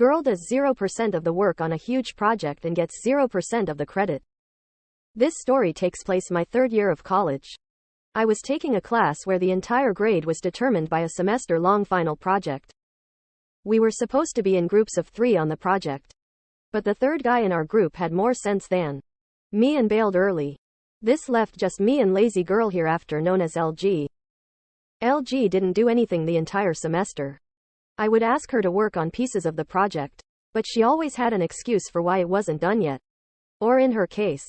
Girl does 0% of the work on a huge project and gets 0% of the credit. This story takes place my third year of college. I was taking a class where the entire grade was determined by a semester-long final project. We were supposed to be in groups of 3 on the project. But the third guy in our group had more sense than me and bailed early. This left just me and lazy girl, hereafter known as LG. LG didn't do anything the entire semester. I would ask her to work on pieces of the project, but she always had an excuse for why it wasn't done yet. Or in her case,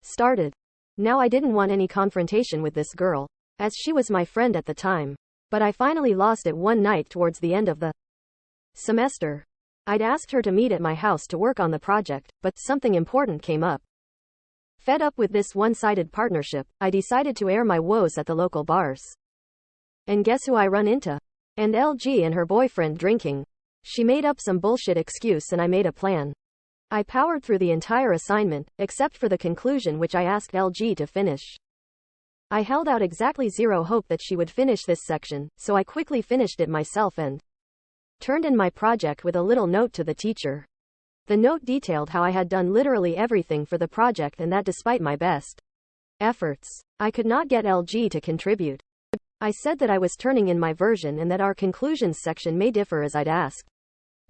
started. Now I didn't want any confrontation with this girl, as she was my friend at the time. But I finally lost it one night towards the end of the semester. I'd asked her to meet at my house to work on the project, but something important came up. Fed up with this one-sided partnership, I decided to air my woes at the local bars. And guess who I run into? And LG and her boyfriend drinking. She made up some bullshit excuse and I made a plan. I powered through the entire assignment, except for the conclusion, which I asked LG to finish. I held out exactly zero hope that she would finish this section, so I quickly finished it myself and turned in my project with a little note to the teacher. The note detailed how I had done literally everything for the project and that despite my best efforts, I could not get LG to contribute. I said that I was turning in my version and that our conclusions section may differ, as I'd asked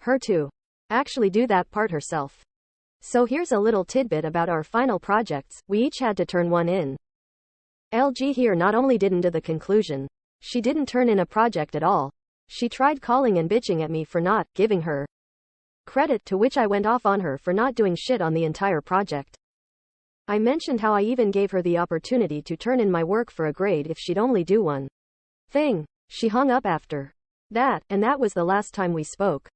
her to actually do that part herself. So here's a little tidbit about our final projects. We each had to turn one in. LG here not only didn't do the conclusion, she didn't turn in a project at all. She tried calling and bitching at me for not giving her credit, to which I went off on her for not doing shit on the entire project. I mentioned how I even gave her the opportunity to turn in my work for a grade if she'd only do one thing. She hung up after that, and that was the last time we spoke.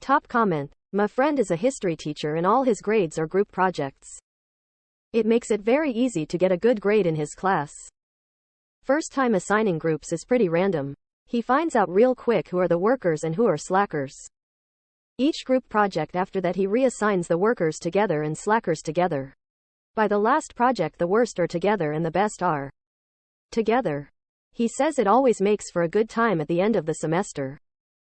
Top comment. My friend is a history teacher and all his grades are group projects. It makes it very easy to get a good grade in his class. First time assigning groups is pretty random. He finds out real quick who are the workers and who are slackers. Each group project after that he reassigns the workers together and slackers together. By the last project the worst are together and the best are together. He says it always makes for a good time at the end of the semester.